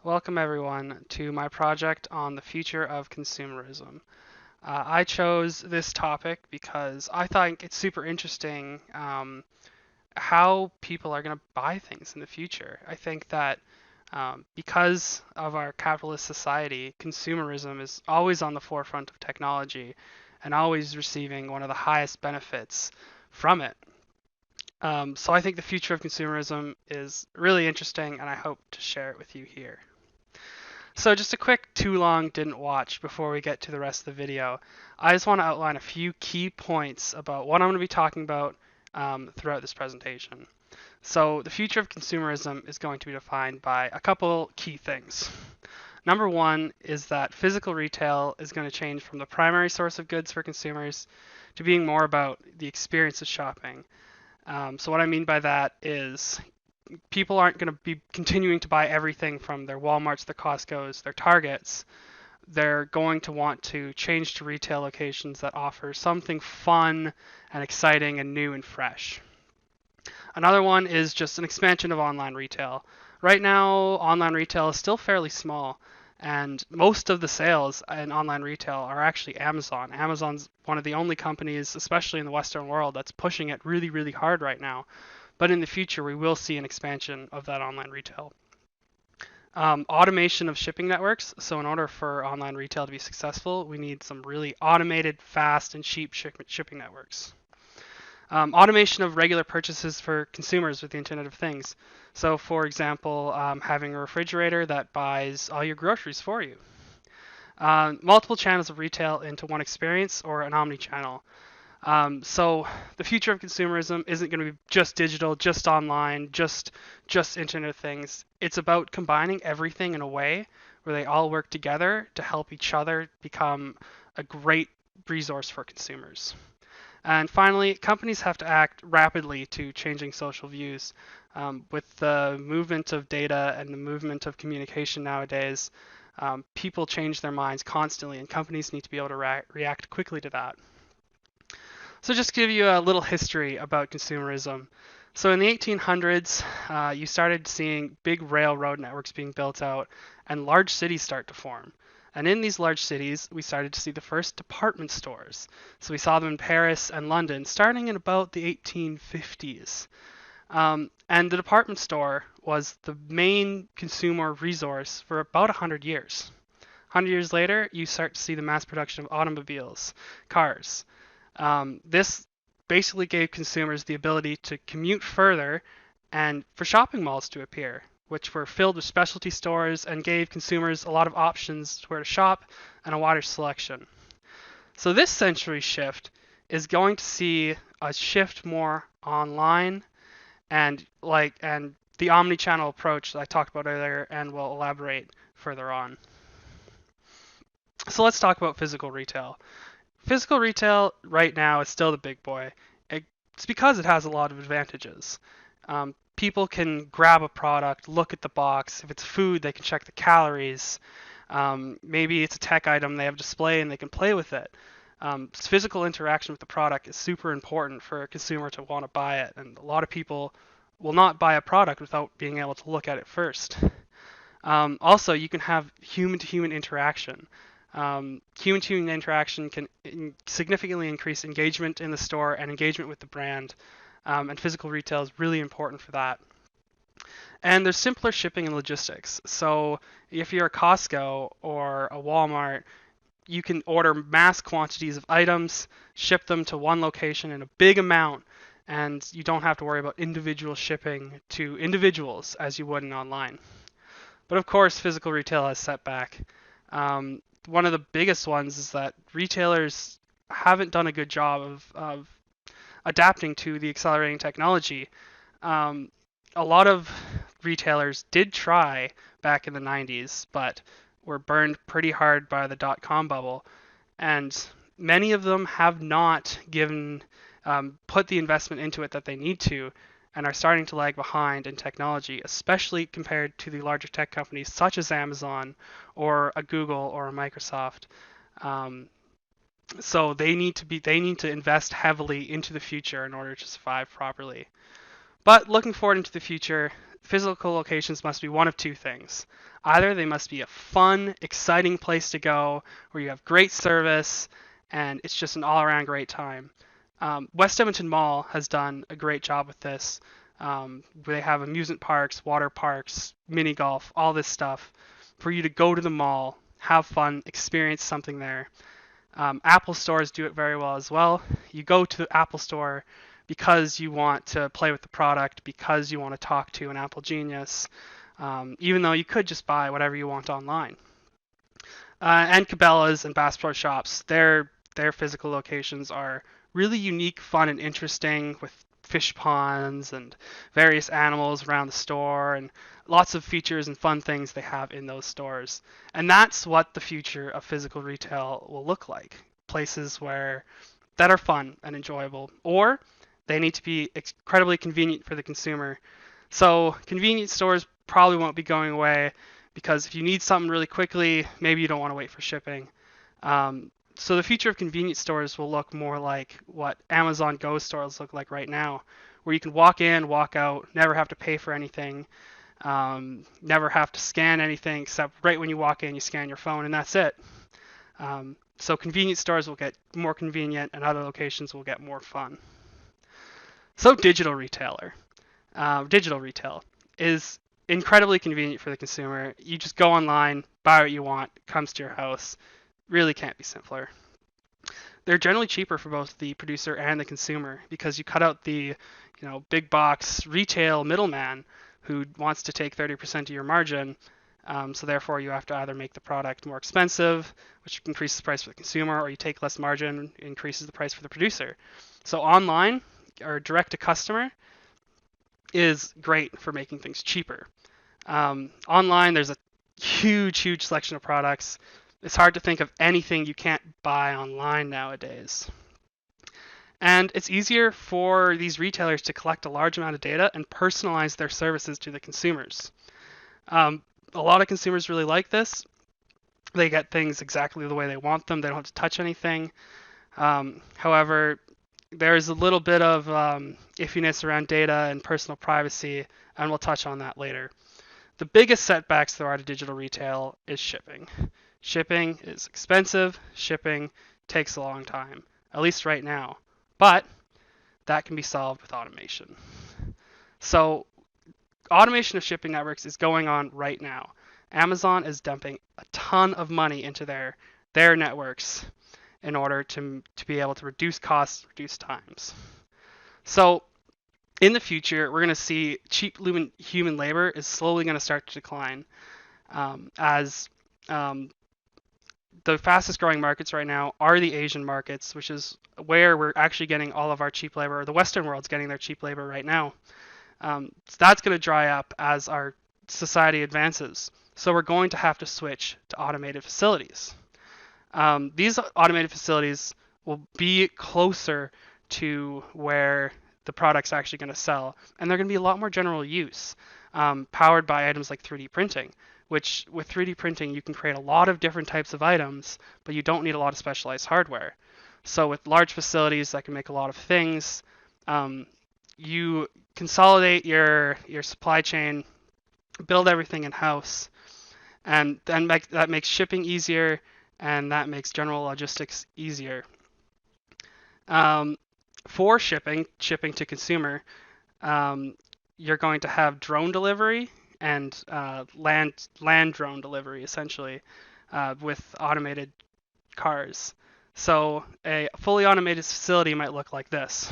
Welcome everyone to my project on the future of consumerism. I chose this topic because I think it's super interesting how people are going to buy things in the future. I think that because of our capitalist society, consumerism is always on the forefront of technology and always receiving one of the highest benefits from it. So I think the future of consumerism is really interesting, and I hope to share it with you here. So just a quick too long didn't watch before we get to the rest of the video. I just want to outline a few key points about what I'm going to be talking about throughout this presentation. So the future of consumerism is going to be defined by a couple key things. Number one is that physical retail is going to change from the primary source of goods for consumers to being more about the experience of shopping. So what I mean by that is people aren't going to be continuing to buy everything from their Walmarts, their Costco's, their Targets. They're going to want to change to retail locations that offer something fun and exciting and new and fresh. Another one is just an expansion of online retail. Right now, online retail is still fairly small, and most of the sales in online retail are actually Amazon. Amazon's one of the only companies, especially in the Western world, that's pushing it really, really hard right now. But in the future, we will see an expansion of that online retail. Automation of shipping networks. So in order for online retail to be successful, we need some really automated, fast, and cheap shipping networks. Automation of regular purchases for consumers with the Internet of Things. So for example, having a refrigerator that buys all your groceries for you. Multiple channels of retail into one experience, or an omnichannel. So the future of consumerism isn't going to be just digital, just online, just Internet of Things. It's about combining everything in a way where they all work together to help each other become a great resource for consumers. And finally, companies have to act rapidly to changing social views. With the movement of data and the movement of communication nowadays, people change their minds constantly, and companies need to be able to react quickly to that. So just to give you a little history about consumerism. So in the 1800s, you started seeing big railroad networks being built out and large cities start to form. And in these large cities, we started to see the first department stores. So we saw them in Paris and London starting in about the 1850s. And the department store was the main consumer resource for about 100 years. 100 years later, you start to see the mass production of automobiles, cars. This basically gave consumers the ability to commute further and for shopping malls to appear, which were filled with specialty stores and gave consumers a lot of options to where to shop and a wider selection. So this century shift is going to see a shift more online and the omni-channel approach that I talked about earlier and will elaborate further on. So let's talk about physical retail. Physical retail right now is still the big boy. It's because it has a lot of advantages. People can grab a product, look at the box. If it's food, they can check the calories. Maybe it's a tech item, they have a display and they can play with it. Physical interaction with the product is super important for a consumer to want to buy it, and a lot of people will not buy a product without being able to look at it first. Also, you can have human-to-human interaction. Human-to-human interaction can significantly increase engagement in the store and engagement with the brand, and physical retail is really important for that. And there's simpler shipping and logistics. So if you're a Costco or a Walmart, you can order mass quantities of items, ship them to one location in a big amount, and you don't have to worry about individual shipping to individuals as you would in online. But of course, physical retail has setback. One of the biggest ones is that retailers haven't done a good job of adapting to the accelerating technology. A lot of retailers did try back in the 90s, but were burned pretty hard by the dot-com bubble. And many of them have not put the investment into it that they need to, and are starting to lag behind in technology, especially compared to the larger tech companies such as Amazon or a Google or a Microsoft. So they need to invest heavily into the future in order to survive properly. But looking forward into the future, physical locations must be one of two things. Either they must be a fun, exciting place to go where you have great service and it's just an all-around great time. West Edmonton Mall has done a great job with this. They have amusement parks, water parks, mini golf, all this stuff for you to go to the mall, have fun, experience something there. Apple stores do it very well as well. You go to the Apple store because you want to play with the product, because you want to talk to an Apple genius, even though you could just buy whatever you want online. And Cabela's and Bass Pro Shops, their physical locations are really unique, fun, and interesting with fish ponds and various animals around the store and lots of features and fun things they have in those stores. And that's what the future of physical retail will look like. Places that are fun and enjoyable, or they need to be incredibly convenient for the consumer. So convenience stores probably won't be going away because if you need something really quickly, maybe you don't want to wait for shipping. So the future of convenience stores will look more like what Amazon Go stores look like right now, where you can walk in, walk out, never have to pay for anything, never have to scan anything except right when you walk in, you scan your phone and that's it. So convenience stores will get more convenient and other locations will get more fun. So digital retail is incredibly convenient for the consumer. You just go online, buy what you want, it comes to your house. Really can't be simpler. They're generally cheaper for both the producer and the consumer because you cut out the, big box retail middleman who wants to take 30% of your margin. So therefore, you have to either make the product more expensive, which increases the price for the consumer, or you take less margin, increases the price for the producer. So online or direct to customer is great for making things cheaper. Online, there's a huge selection of products. It's hard to think of anything you can't buy online nowadays. And it's easier for these retailers to collect a large amount of data and personalize their services to the consumers. A lot of consumers really like this. They get things exactly the way they want them. They don't have to touch anything. However, there's a little bit of iffiness around data and personal privacy, and we'll touch on that later. The biggest setbacks there are to digital retail is shipping. Shipping is expensive. Shipping takes a long time, at least right now. But that can be solved with automation. So automation of shipping networks is going on right now. Amazon is dumping a ton of money into their networks in order to be able to reduce costs, reduce times. So in the future, we're going to see cheap human labor is slowly going to start to decline as the fastest growing markets right now are the Asian markets, which is where we're actually getting all of our cheap labor, or the Western world's getting their cheap labor right now. So that's going to dry up as our society advances. So we're going to have to switch to automated facilities. These automated facilities will be closer to where the product's actually going to sell, and they're going to be a lot more general use, powered by items like 3D printing, which with 3D printing you can create a lot of different types of items, but you don't need a lot of specialized hardware. So with large facilities that can make a lot of things, you consolidate your supply chain, build everything in-house, and then that makes shipping easier, and that makes general logistics easier. For shipping to consumer, you're going to have drone delivery and land drone delivery, essentially, with automated cars. So a fully automated facility might look like this.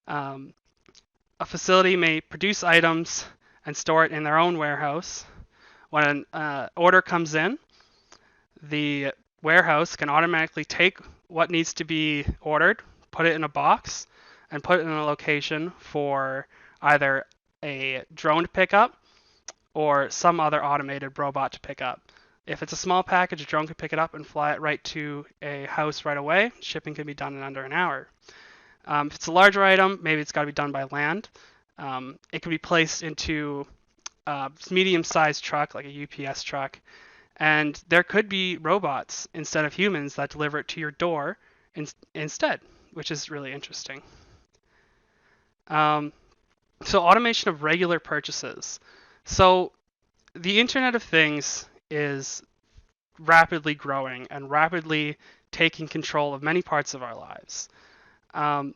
A facility may produce items and store it in their own warehouse. When an order comes in, the warehouse can automatically take what needs to be ordered, put it in a box, and put it in a location for either a drone to pick up or some other automated robot to pick up. If it's a small package, a drone can pick it up and fly it right to a house right away. Shipping can be done in under an hour. If it's a larger item, maybe it's got to be done by land. It can be placed into a medium-sized truck, like a UPS truck, and there could be robots instead of humans that deliver it to your door instead, which is really interesting. So automation of regular purchases. So the Internet of Things is rapidly growing and rapidly taking control of many parts of our lives. Um,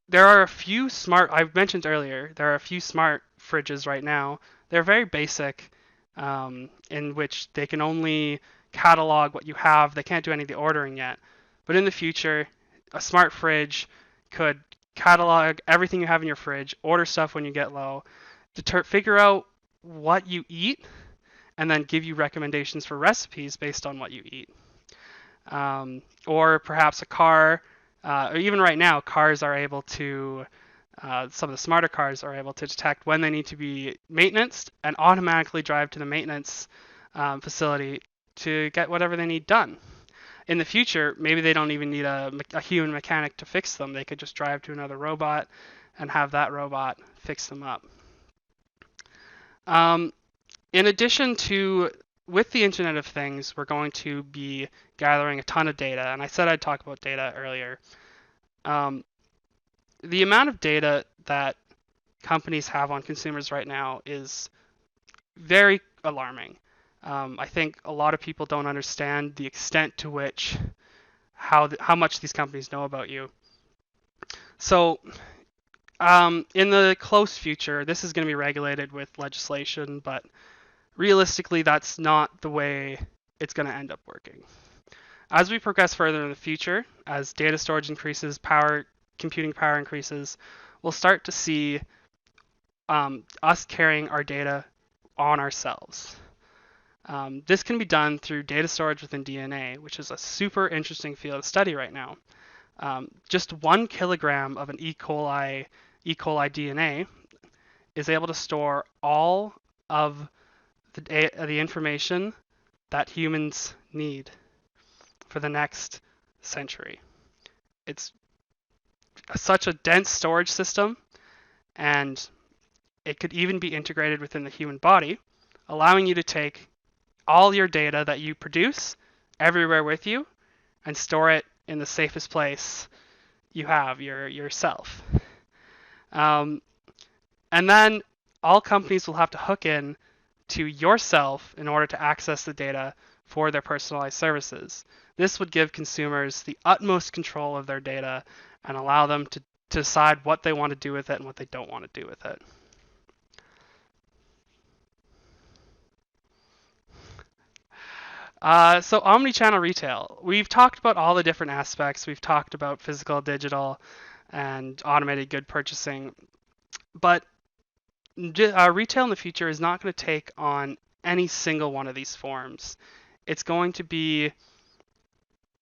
there are a few smart, I've mentioned earlier, there are a few smart fridges right now. They're very basic, in which they can only catalog what you have. They can't do any of the ordering yet. But in the future, a smart fridge could catalog everything you have in your fridge, order stuff when you get low, figure out what you eat, and then give you recommendations for recipes based on what you eat. Or perhaps a car, or even right now, cars are able to, some of the smarter cars are able to detect when they need to be maintenanced and automatically drive to the maintenance facility to get whatever they need done. In the future, maybe they don't even need a human mechanic to fix them. They could just drive to another robot and have that robot fix them up. In addition to, with the Internet of Things, we're going to be gathering a ton of data, and I said I'd talk about data earlier. The amount of data that companies have on consumers right now is very alarming. I think a lot of people don't understand the extent to which how much these companies know about you. So, in the close future, this is going to be regulated with legislation, but realistically, that's not the way it's going to end up working. As we progress further in the future, as data storage increases, computing power increases, we'll start to see us carrying our data on ourselves. This can be done through data storage within DNA, which is a super interesting field of study right now. Just 1 kilogram of an E. coli DNA is able to store all of the information that humans need for the next century. It's such a dense storage system, and it could even be integrated within the human body, allowing you to take all your data that you produce everywhere with you and store it in the safest place you have, yourself. And then all companies will have to hook in to yourself in order to access the data for their personalized services. This would give consumers the utmost control of their data and allow them to decide what they want to do with it and what they don't want to do with it. So omnichannel retail. We've talked about all the different aspects. We've talked about physical, digital, and automated good purchasing. But retail in the future is not going to take on any single one of these forms. It's going to be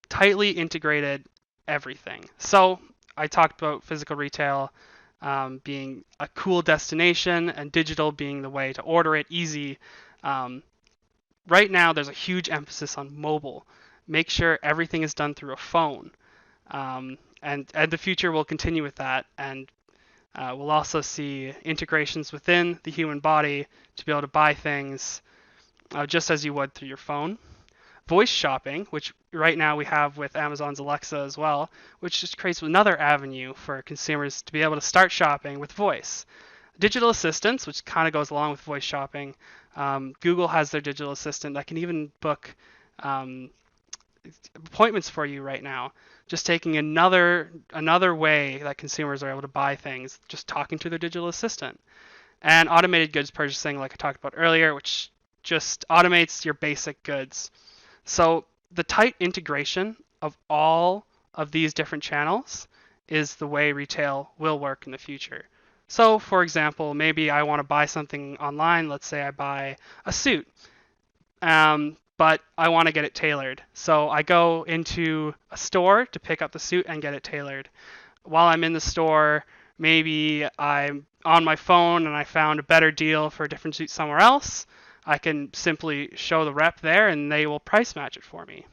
tightly integrated everything. So I talked about physical retail being a cool destination and digital being the way to order it easy. Right now, there's a huge emphasis on mobile. Make sure everything is done through a phone. And the future will continue with that. And we'll also see integrations within the human body to be able to buy things just as you would through your phone. Voice shopping, which right now we have with Amazon's Alexa as well, which just creates another avenue for consumers to be able to start shopping with voice. Digital assistants, which kind of goes along with voice shopping. Google has their digital assistant that can even book appointments for you right now. Just taking another way that consumers are able to buy things, just talking to their digital assistant. And automated goods purchasing, like I talked about earlier, which just automates your basic goods. So the tight integration of all of these different channels is the way retail will work in the future. So, for example, maybe I want to buy something online. Let's say I buy a suit, but I want to get it tailored. So I go into a store to pick up the suit and get it tailored. While I'm in the store, maybe I'm on my phone and I found a better deal for a different suit somewhere else. I can simply show the rep there and they will price match it for me.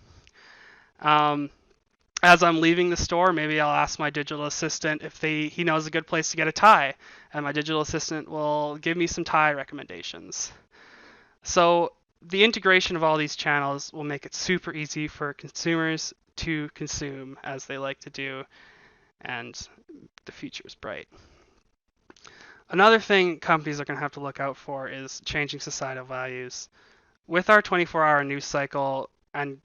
As I'm leaving the store, maybe I'll ask my digital assistant if he knows a good place to get a tie, and my digital assistant will give me some tie recommendations. So the integration of all these channels will make it super easy for consumers to consume as they like to do, and the future is bright. Another thing companies are going to have to look out for is changing societal values. With our 24-hour news cycle and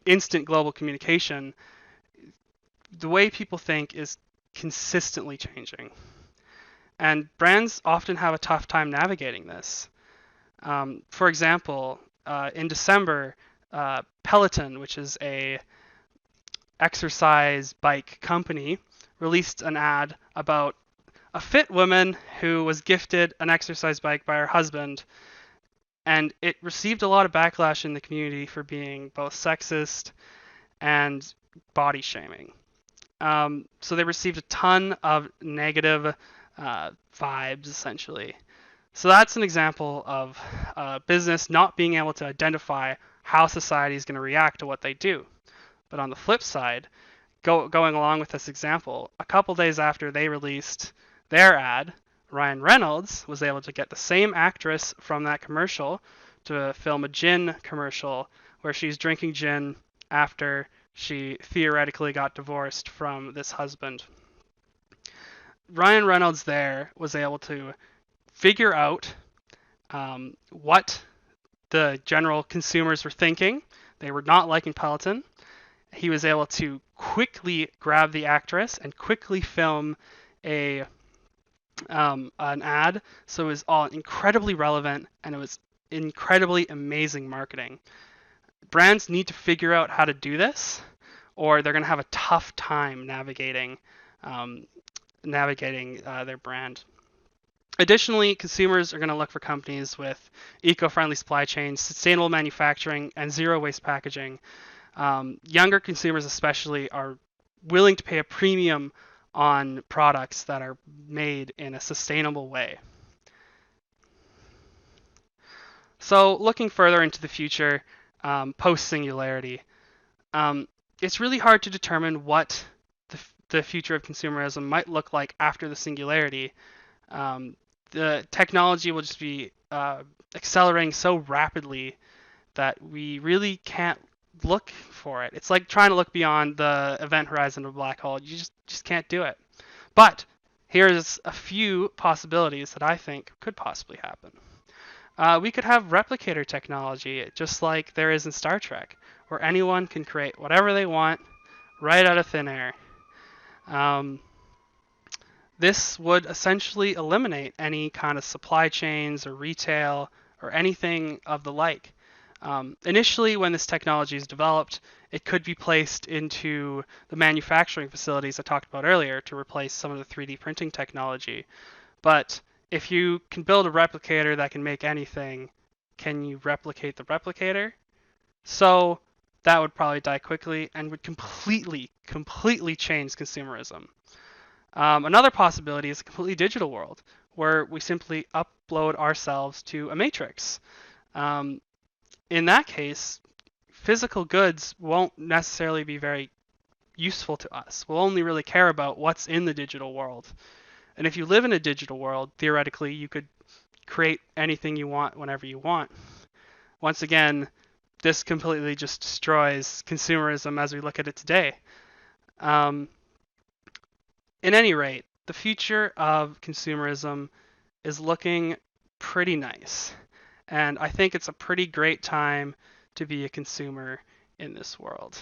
instant global communication, the way people think is consistently changing. And brands often have a tough time navigating this. For example, in December, Peloton, which is a exercise bike company, released an ad about a fit woman who was gifted an exercise bike by her husband, and it received a lot of backlash in the community for being both sexist and body shaming. So they received a ton of negative vibes, essentially. So that's an example of business not being able to identify how society is going to react to what they do. But on the flip side, going along with this example, a couple days after they released their ad, Ryan Reynolds was able to get the same actress from that commercial to film a gin commercial where she's drinking gin after she theoretically got divorced from this husband. Ryan Reynolds there was able to figure out what the general consumers were thinking. They were not liking Peloton. He was able to quickly grab the actress and quickly film an ad. So it was all incredibly relevant, and it was incredibly amazing marketing. Brands need to figure out how to do this, or they're going to have a tough time navigating their brand. Additionally, consumers are going to look for companies with eco-friendly supply chains, sustainable manufacturing, and zero-waste packaging. Younger consumers especially are willing to pay a premium on products that are made in a sustainable way. So looking further into the future, post-Singularity, it's really hard to determine what the future of consumerism might look like after the Singularity. The technology will just be accelerating so rapidly that we really can't look for it. It's like trying to look beyond the event horizon of a black hole. You just can't do it. But here's a few possibilities that I think could possibly happen. We could have replicator technology, just like there is in Star Trek, where anyone can create whatever they want right out of thin air. This would essentially eliminate any kind of supply chains or retail or anything of the like. Initially, when this technology is developed, it could be placed into the manufacturing facilities I talked about earlier to replace some of the 3D printing technology. But if you can build a replicator that can make anything, can you replicate the replicator? So that would probably die quickly and would completely change consumerism. Another possibility is a completely digital world where we simply upload ourselves to a matrix. In that case, physical goods won't necessarily be very useful to us. We'll only really care about what's in the digital world. And if you live in a digital world, theoretically, you could create anything you want whenever you want. Once again, this completely just destroys consumerism as we look at it today. In any rate, the future of consumerism is looking pretty nice. And I think it's a pretty great time to be a consumer in this world.